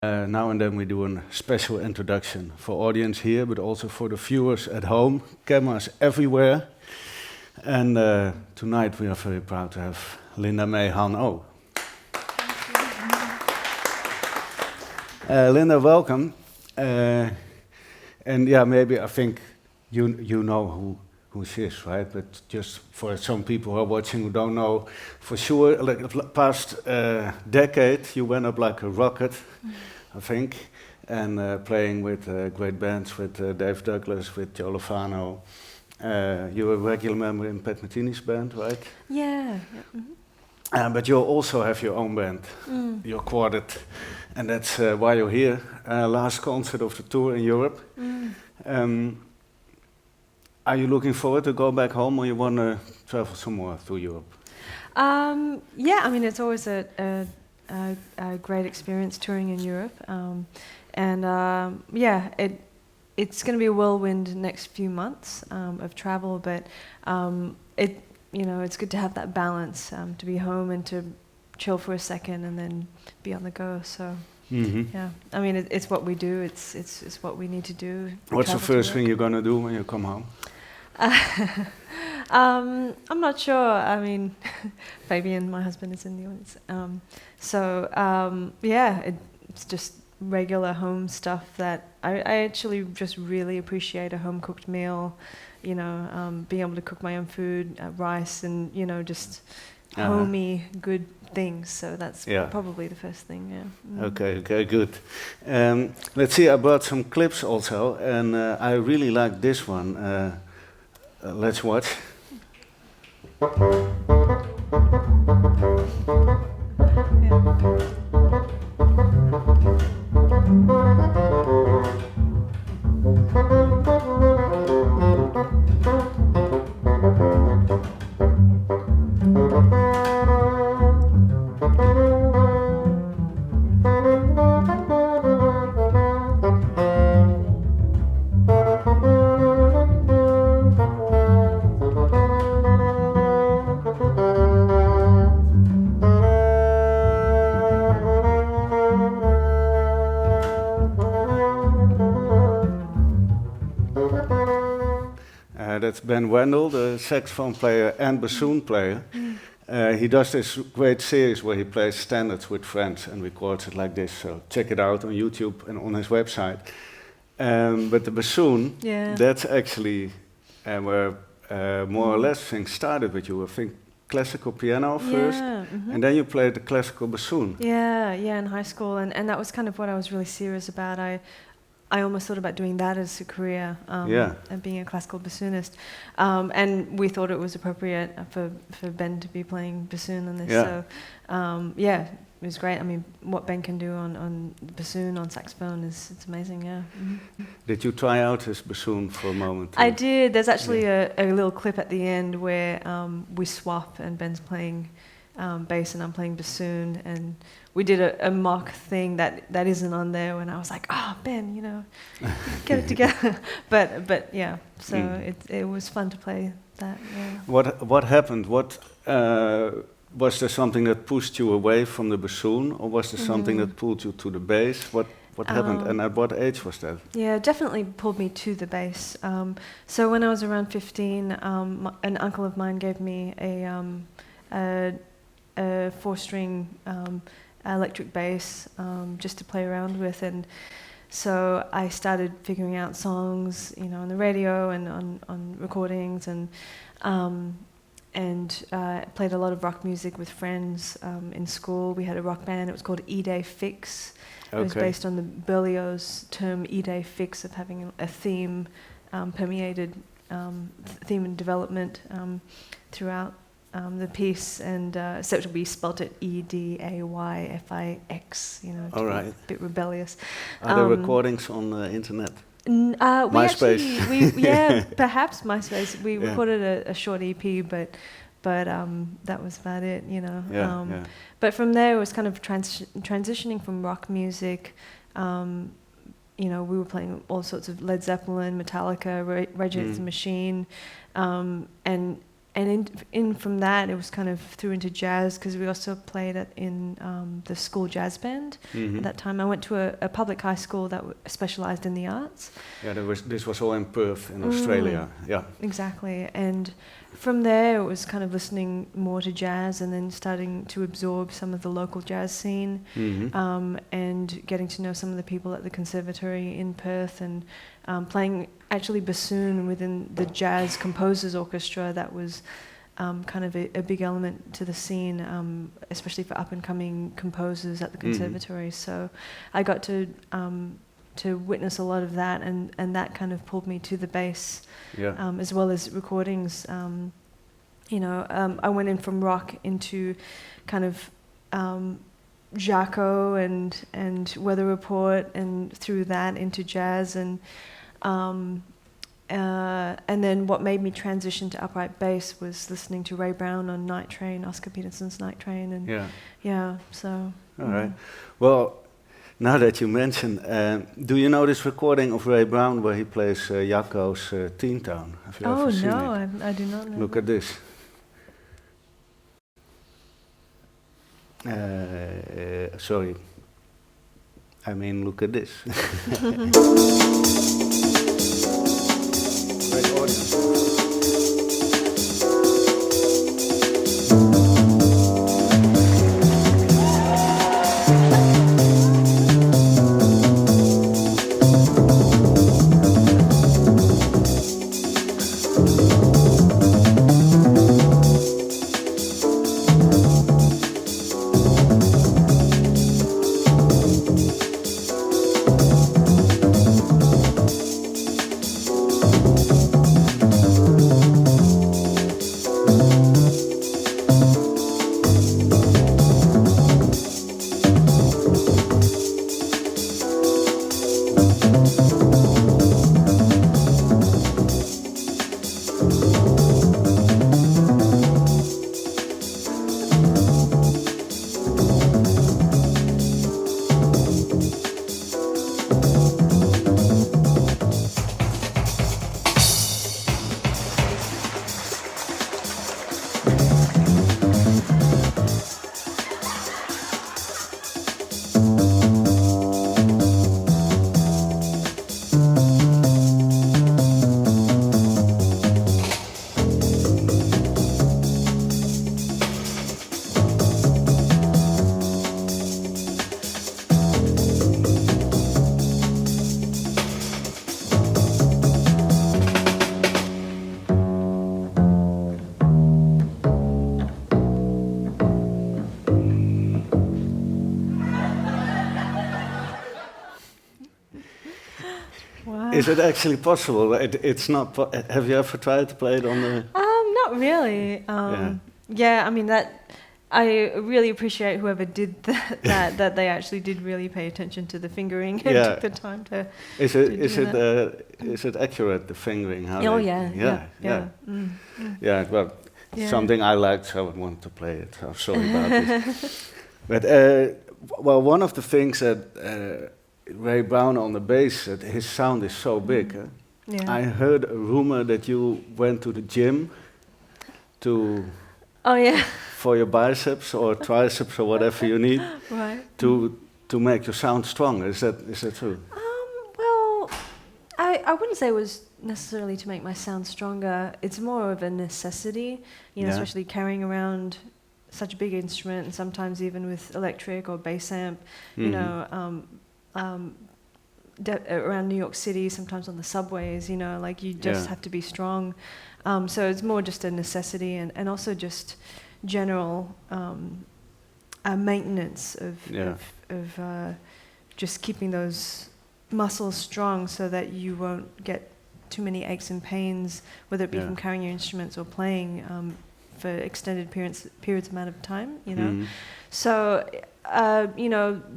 Now and then we do a special introduction for audience here, but also for the viewers at home. Cameras everywhere. And tonight we are very proud to have Linda May Han O. Linda, welcome. And yeah, maybe I think you know who she is, right? But just for some people who are watching who don't know, for sure, like the past decade, you went up like a rocket, I think, and playing with great bands, with Dave Douglas, with Joe Lovano. You're a regular member in Pat Metini's band, right? Yeah. Mm-hmm. But you also have your own band, your quartet, and that's why you're here. Last concert of the tour in Europe. Are you looking forward to go back home, or you want to travel some more through Europe? Yeah, I mean, it's always a great experience touring in Europe, yeah, it's going to be a whirlwind next few months of travel, but it's good to have that balance, to be home and to chill for a second and then be on the go. So yeah, I mean, it's what we do. It's what we need to do. What's the first thing you're going to do when you come home? I'm not sure. I mean, Fabian, my husband, is in the audience. Yeah, it's just regular home stuff that I actually just really appreciate. A home-cooked meal, being able to cook my own food, rice, and just homey, good things. So that's probably the first thing. Yeah. Okay, good. Let's see. I brought some clips also, and I really like this one. Let's watch. That's Ben Wendell, the saxophone player and bassoon player. He does this great series where he plays standards with friends and records it like this. So check it out on YouTube and on his website. But the bassoon, that's actually where more or less things started with you. I think classical piano first, and then you played the classical bassoon. Yeah, in high school, and that was kind of what I was really serious about. I almost thought about doing that as a career, and being a classical bassoonist. And we thought it was appropriate for Ben to be playing bassoon on this. So, it was great. I mean, what Ben can do on bassoon, on saxophone, it's amazing, yeah. Did you try out his bassoon for a moment? I did. There's actually a little clip at the end where we swap, and Ben's playing bass and I'm playing bassoon, and we did a mock thing that isn't on there, when I was like, Ben, get it together. but yeah, so it was fun to play that. Yeah. What happened? Was there something that pushed you away from the bassoon, or was there something that pulled you to the bass? What happened, and at what age was that? Yeah, definitely pulled me to the bass. So when I was around 15, an uncle of mine gave me a 4-string electric bass just to play around with, and so I started figuring out songs, on the radio and on recordings, and played a lot of rock music with friends in school. We had a rock band. It was called E-Day Fix. It was based on the Berlioz term E-Day Fix, of having a theme, permeated theme and development throughout the piece, and except we spelt it E-D-A-Y-F-I-X, a bit rebellious. Are there recordings on the internet? MySpace. Perhaps MySpace. We recorded a short EP, but that was about it, But from there, it was kind of transitioning from rock music. We were playing all sorts of Led Zeppelin, Metallica, Rage Against the Machine, and in from that, it was kind of through into jazz, because we also played in the school jazz band. At that time. I went to a public high school that specialized in the arts. Yeah, this was all in Perth in Australia. Yeah, exactly. And from there, it was kind of listening more to jazz, and then starting to absorb some of the local jazz scene, and getting to know some of the people at the conservatory in Perth, and playing actually bassoon within the jazz composers orchestra. That was kind of a big element to the scene, especially for up-and-coming composers at the conservatory. So I got to witness a lot of that, and that kind of pulled me to the bass, as well as recordings. I went in from rock into kind of Jaco and Weather Report, and through that into jazz, and then what made me transition to upright bass was listening to Ray Brown on Night Train, Oscar Peterson's Night Train, and so. All right. Well, now that you mention, do you know this recording of Ray Brown where he plays Jaco's Teen Town? Have you ever seen it? I do not know. Look at this. Sorry. I mean, look at this. Great audience. Is it actually possible? It's not. Have you ever tried to play it on the? Not really. Yeah, I mean that. I really appreciate whoever did that they actually did really pay attention to the fingering and took the time to. Is it accurate, the fingering? How Well, something I liked, so I want to play it. I'm sorry about it. But well, one of the things that Ray Brown on the bass, his sound is so big. I heard a rumor that you went to the gym to. Oh yeah. For your biceps or triceps or whatever you need, to make your sound stronger. Is that true? Well, I wouldn't say it was necessarily to make my sound stronger. It's more of a necessity, especially carrying around such a big instrument, and sometimes even with electric or bass amp, around New York City, sometimes on the subways, like you just have to be strong. So it's more just a necessity, and also just general maintenance of just keeping those muscles strong, so that you won't get too many aches and pains, whether it be from carrying your instruments or playing for extended periods amount of time. So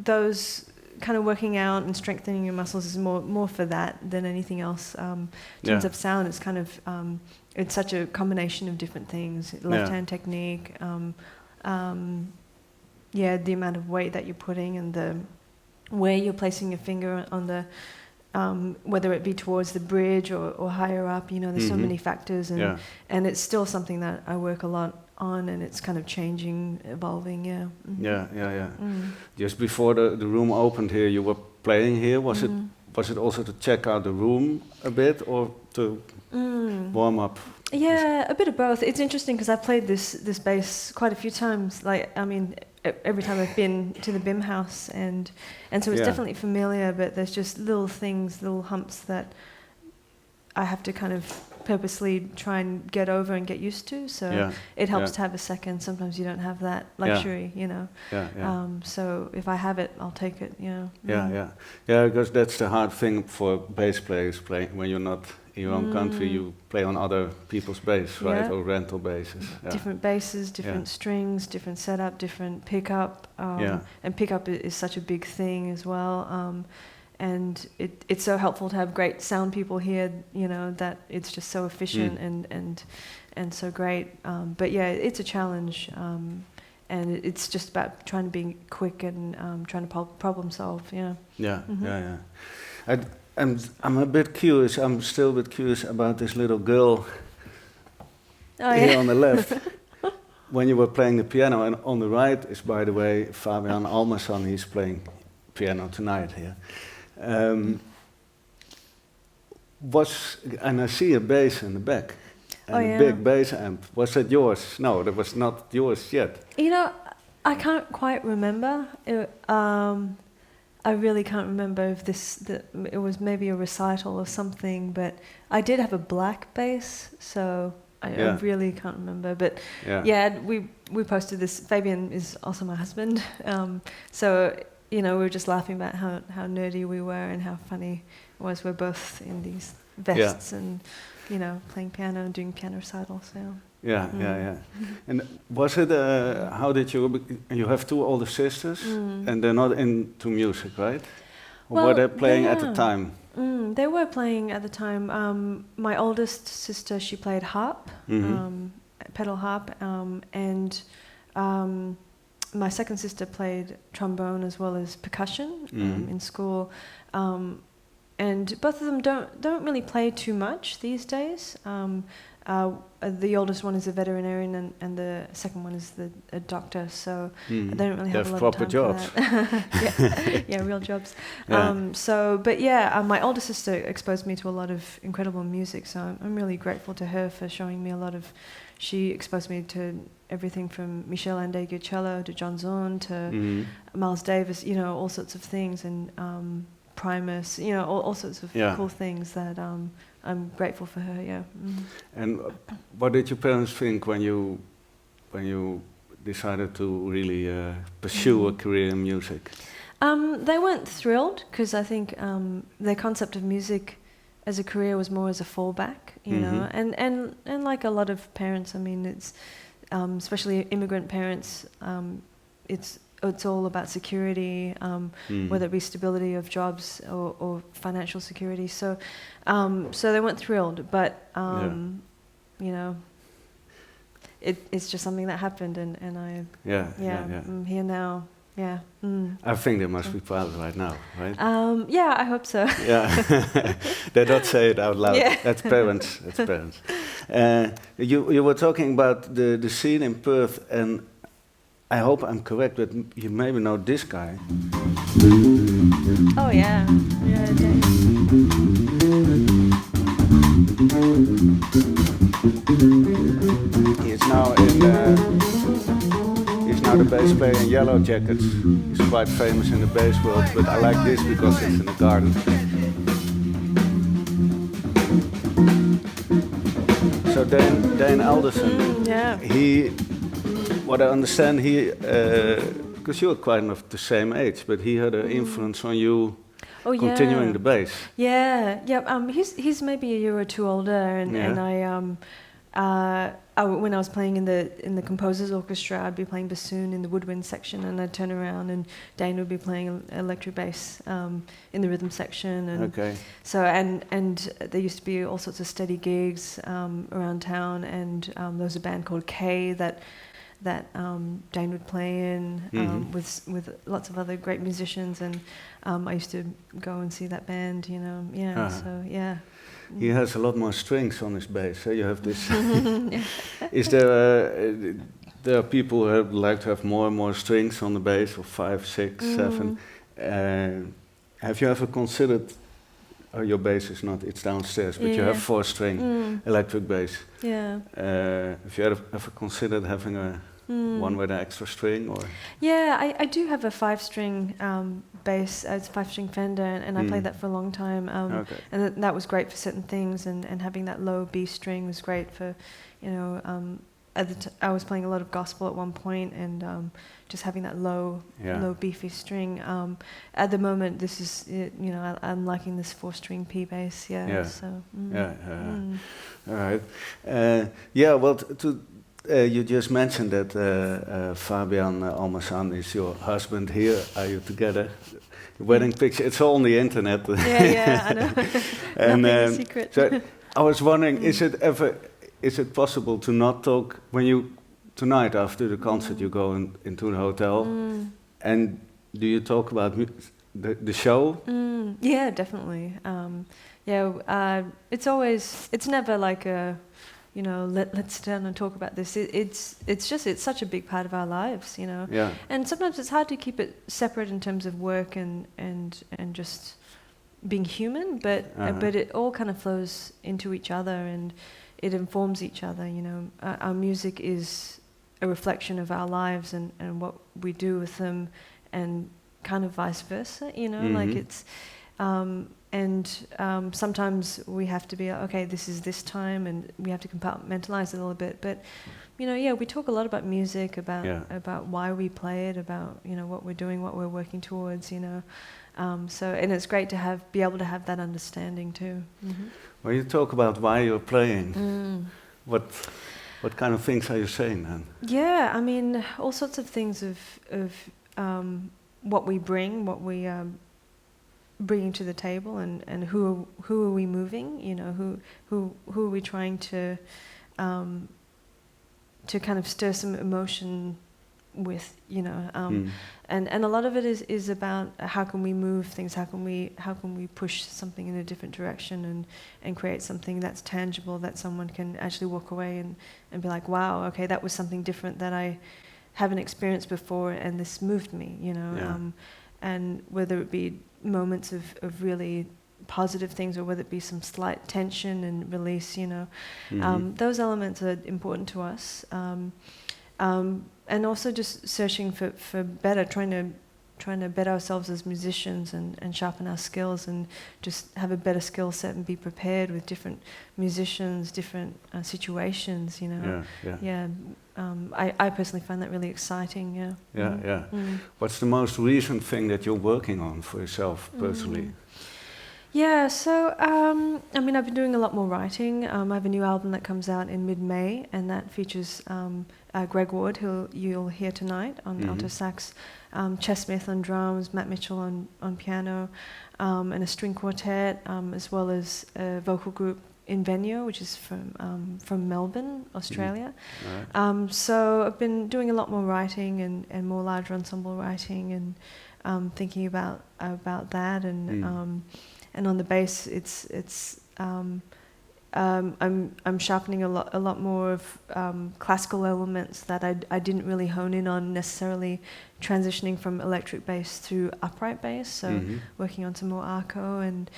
those kind of working out and strengthening your muscles is more for that than anything else. In terms of sound, it's kind of it's such a combination of different things. Left-hand technique, the amount of weight that you're putting, and where you're placing your finger on whether it be towards the bridge or higher up. You know, there's so many factors, and it's still something that I work a lot on, and it's kind of changing, evolving. Yeah. Just before the room opened here, you were playing here. Was it also to check out the room a bit, or to warm up? Yeah, a bit of both. It's interesting because I've played this bass quite a few times. Like, I mean, every time I've been to the Bimhuis, and so it's definitely familiar. But there's just little things, little humps that I have to kind of purposely try and get over and get used to. So it helps to have a second. Sometimes you don't have that luxury, you know. So if I have it, I'll take it. You know. Because that's the hard thing for bass players playing when you're not in your own country. You play on other people's bass, right, or rental basses. Different basses, different strings, different setup, different pickup. And pickup is such a big thing as well. And it's so helpful to have great sound people here, you know, that it's just so efficient and so great. But yeah, it's a challenge, and it's just about trying to be quick and trying to problem solve. I'm a bit curious. I'm still a bit curious about this little girl here on the left. When you were playing the piano, and on the right is, by the way, Fabian Almason. He's playing piano tonight here. And I see a bass in the back, and a big bass amp. Was that yours? No, that was not yours yet. You know, I can't quite remember. I really can't remember if it was maybe a recital or something, but I did have a black bass, so I really can't remember. But we posted this. Fabian is also my husband, so. You know, we were just laughing about how nerdy we were and how funny it was. We're both in these vests and, you know, playing piano and doing piano recitals. And was it, how did you have two older sisters and they're not into music, right? Or were they playing at the time? They were playing at the time. My oldest sister, she played harp, pedal harp, and my second sister played trombone as well as percussion in school, and both of them don't really play too much these days. The oldest one is a veterinarian, and the second one is a doctor. So they don't really have a lot of time jobs. for that. Real jobs. My older sister exposed me to a lot of incredible music. So I'm really grateful to her for showing me a lot of. She exposed me to everything from Michel Andegucello to John Zorn to Miles Davis, you know, all sorts of things, and Primus, you know, all sorts of cool things that I'm grateful for her. And what did your parents think when you decided to really pursue a career in music? They weren't thrilled, because I think their concept of music as a career was more as a fallback, you know, and like a lot of parents, I mean, it's especially immigrant parents, it's all about security, whether it be stability of jobs or financial security. So they weren't thrilled, but you know, it's just something that happened, and I'm here now. I think they must be proud right now, right? I hope so. They don't say it out loud. That's parents. That's parents. You were talking about the scene in Perth, and I hope I'm correct, but you maybe know this guy. Oh yeah. He's now the bass player in Yellow Jackets. He's quite famous in the bass world, but I like this because it's in the garden. So Dane Alderson, what I understand, because you're kind of the same age, but he had an influence on you continuing the bass. He's maybe a year or two older, and I when I was playing in the composers orchestra, I'd be playing bassoon in the woodwind section, and I'd turn around and Dane would be playing electric bass in the rhythm section, and so and there used to be all sorts of steady gigs around town, and there was a band called K that Jane would play in with lots of other great musicians, and I used to go and see that band, you know. Yeah, so yeah. He has a lot more strings on his bass. So you have this. Is there there are people who would like to have more and more strings on the bass, or 5, 6, 7. Have you ever considered? Oh, your bass is not; it's downstairs. But you have 4-string electric bass. Yeah. Have you ever considered having a one with an extra string, or? Yeah, I do have a 5-string bass. It's a 5-string Fender, and I played that for a long time. And that was great for certain things, and having that low B string was great for, you know. I was playing a lot of gospel at one point, and just having that low beefy string. At the moment, this is, you know, I'm liking this 4-string P bass. Yeah. So. All right. Well, you just mentioned that Fabian Almazan is your husband. Here, are you together? The wedding picture. It's all on the internet. Yeah, I know. And nothing is secret. So I was wondering, is it possible to not talk when you tonight after the concert you go into the hotel, and do you talk about the show? Yeah, definitely. It's never like a, you know, let's sit down and talk about this. It's such a big part of our lives, you know. Yeah. And sometimes it's hard to keep it separate in terms of work and just being human, but it all kind of flows into each other, and it informs each other, you know. Our music is a reflection of our lives and what we do with them, and kind of vice versa, you know. Like it's sometimes we have to be okay, this is this time, and we have to compartmentalize it a little bit. But you know, we talk a lot about music, about why we play it, about, you know, what we're doing, what we're working towards, you know. And it's great to be able to have that understanding too. When you talk about why you're playing, what kind of things are you saying then? Yeah, I mean, all sorts of things of what we bring, what we bringing to the table, and who are we moving? You know, who are we trying to kind of stir some emotion with, you know, and a lot of it is about how can we move things, how can we push something in a different direction and create something that's tangible, that someone can actually walk away and be like, wow, okay, that was something different that I haven't experienced before, and this moved me, you know. And whether it be moments of really positive things, or whether it be some slight tension and release, you know, those elements are important to us. And also just searching for better, trying to better ourselves as musicians and sharpen our skills, and just have a better skill set and be prepared with different musicians, different situations, you know. I personally find that really exciting. What's the most recent thing that you're working on for yourself personally? Yeah, so I mean, I've been doing a lot more writing. I have a new album that comes out in mid-May, and that features Greg Ward, who you'll hear tonight on alto sax, Chess Smith on drums, Matt Mitchell on piano, and a string quartet, as well as a vocal group in Venue, which is from Melbourne, Australia. So I've been doing a lot more writing and more larger ensemble writing, and thinking about that, and on the bass, I'm sharpening a lot more of classical elements that I didn't really hone in on necessarily, transitioning from electric bass through upright bass. So working on some more arco and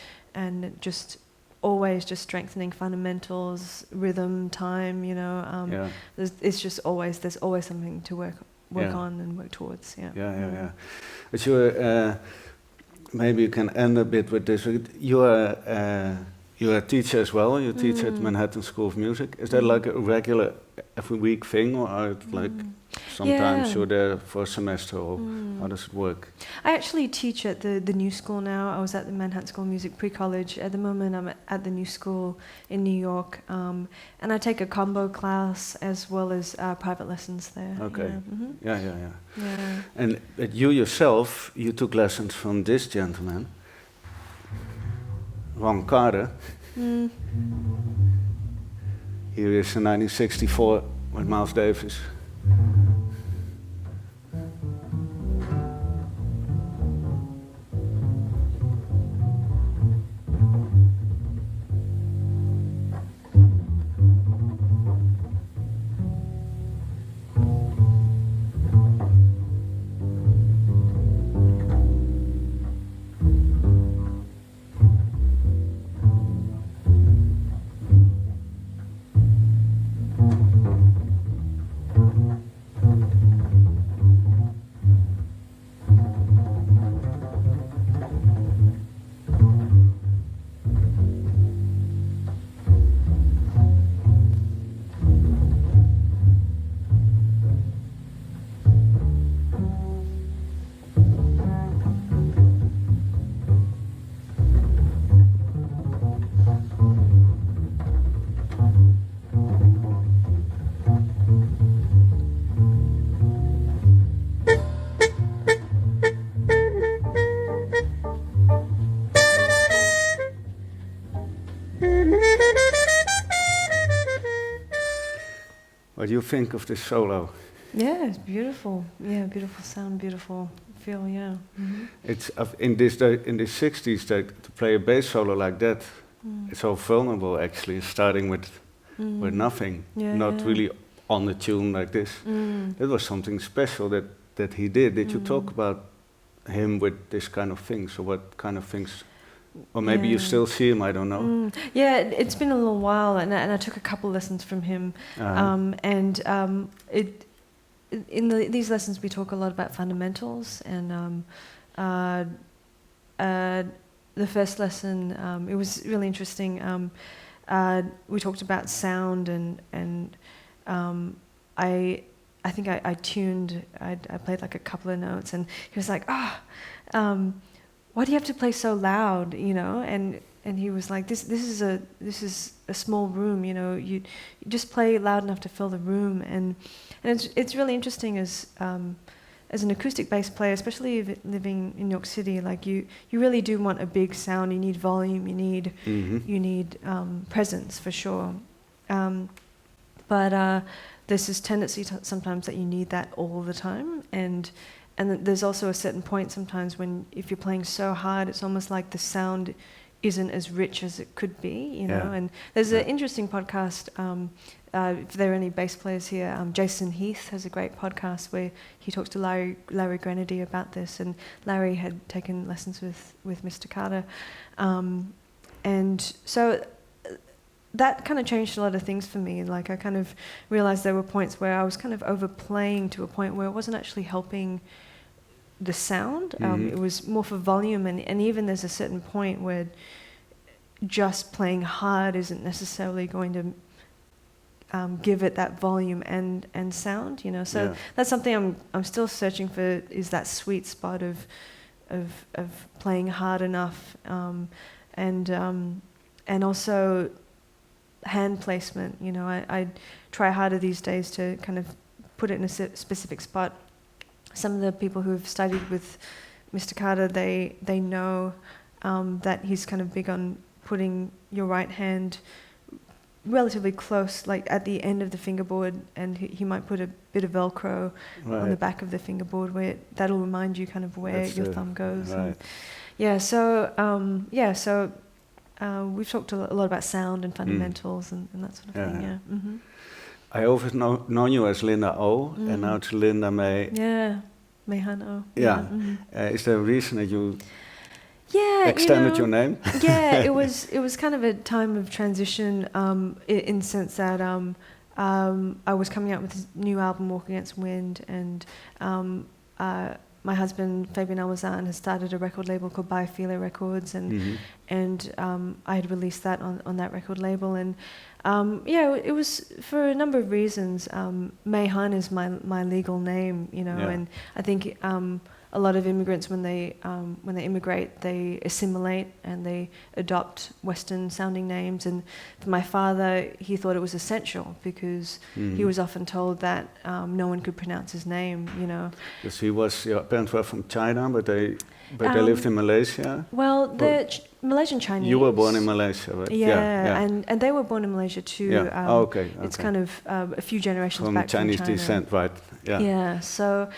just always just strengthening fundamentals, rhythm, time. You know, there's always something to work on and work towards. But you're. Maybe you can end a bit with this. You're a teacher as well. You teach at Manhattan School of Music. Is that like a regular every week thing, or are it like sometimes you're there for a semester, or how does it work? I actually teach at the new school now. I was at the Manhattan School of Music pre-college. At the moment, I'm at the new school in New York, and I take a combo class as well as private lessons there. Okay. Yeah. And you yourself, you took lessons from this gentleman, Ron Carter. Here is in 1964 with Miles Davis. What do you think of this solo? Yeah, it's beautiful. Yeah, beautiful sound, beautiful feel. Yeah. Mm-hmm. It's in the 60s to play a bass solo like that. It's so vulnerable actually, starting with nothing, not really on the tune like this. It was something special that he did. Did you talk about him with this kind of things, or what kind of things? Or maybe you still see him, I don't know. Yeah, it's been a little while, and I took a couple lessons from him. These lessons we talk a lot about fundamentals, and the first lesson, it was really interesting. We talked about sound, and I think I tuned. I played like a couple of notes, and he was like, why do you have to play so loud, you know? And he was like, this is a small room, you know. You just play loud enough to fill the room, and it's really interesting as an acoustic bass player, especially living in New York City. Like you really do want a big sound. You need volume. You need presence for sure. But there's this tendency sometimes that you need that all the time, and there's also a certain point sometimes when if you're playing so hard, it's almost like the sound isn't as rich as it could be, you know. And there's an interesting podcast, if there are any bass players here, Jason Heath has a great podcast where he talks to Larry Grenady about this, and Larry had taken lessons with Mr. Carter. And so that kind of changed a lot of things for me. Like I kind of realized there were points where I was kind of overplaying to a point where it wasn't actually helping the sound. It was more for volume, and even there's a certain point where just playing hard isn't necessarily going to give it that volume and sound, you know. So that's something I'm still searching for, is that sweet spot of playing hard enough, and also hand placement. You know, I try harder these days to kind of put it in a specific spot. Some of the people who have studied with Mr. Carter, they know that he's kind of big on putting your right hand relatively close, like at the end of the fingerboard, and he might put a bit of Velcro on the back of the fingerboard, where that'll remind you kind of where your thumb goes. Right. So we've talked a lot about sound and fundamentals and that sort of thing. Yeah. Mm-hmm. I always known you as Linda O, and now it's Linda May. Yeah, Mayhan O. Yeah. Mm-hmm. Is there a reason that you extended your name? Yeah, it was kind of a time of transition, in the sense that I was coming out with this new album, Walk Against Wind, and my husband Fabian Almazan has started a record label called Biophilia Records, and I had released that on that record label, and it was for a number of reasons. Mayhan is my legal name, you know, and I think a lot of immigrants, when they immigrate, they assimilate and they adopt Western-sounding names. And for my father, he thought it was essential because he was often told that no one could pronounce his name. You know, because your parents were from China, but they lived in Malaysia. Well, the Malaysian Chinese. You were born in Malaysia, right? Yeah. And they were born in Malaysia too. Yeah. Okay. It's kind of a few generations from back Chinese from China. descent, right? Yeah. Yeah. So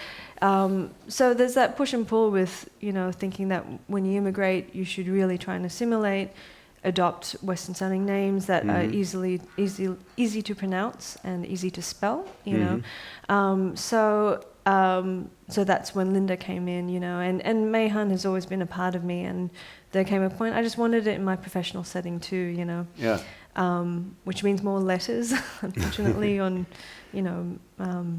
there's that push and pull with, you know, thinking that when you immigrate, you should really try and assimilate, adopt Western-sounding names that are easy to pronounce and easy to spell, you know. So that's when Linda came in, you know, and Mayhan has always been a part of me, and there came a point I just wanted it in my professional setting too, you know. Yeah. Which means more letters, unfortunately, on, you know.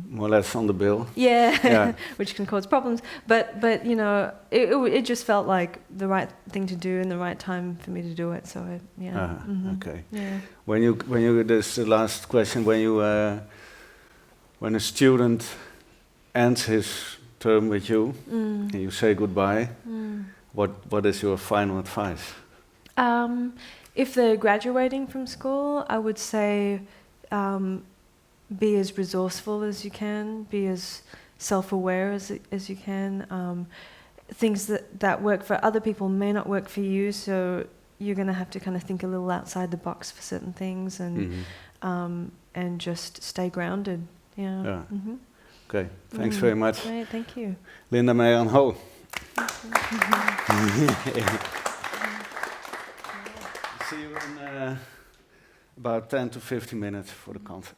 More or less on the bill. Yeah. Which can cause problems. But you know, it just felt like the right thing to do and the right time for me to do it. So Okay. Yeah. When you this is the last question. When a student ends his term with you and you say goodbye, what is your final advice? If they're graduating from school, I would say be as resourceful as you can, be as self-aware as you can. Things that work for other people may not work for you, so you're going to have to kind of think a little outside the box for certain things, and and just stay grounded. Yeah. Yeah. Mm-hmm. Okay, thanks very much. Right, thank you. Linda Meijer Ho. See you in about 10 to 15 minutes for the concert.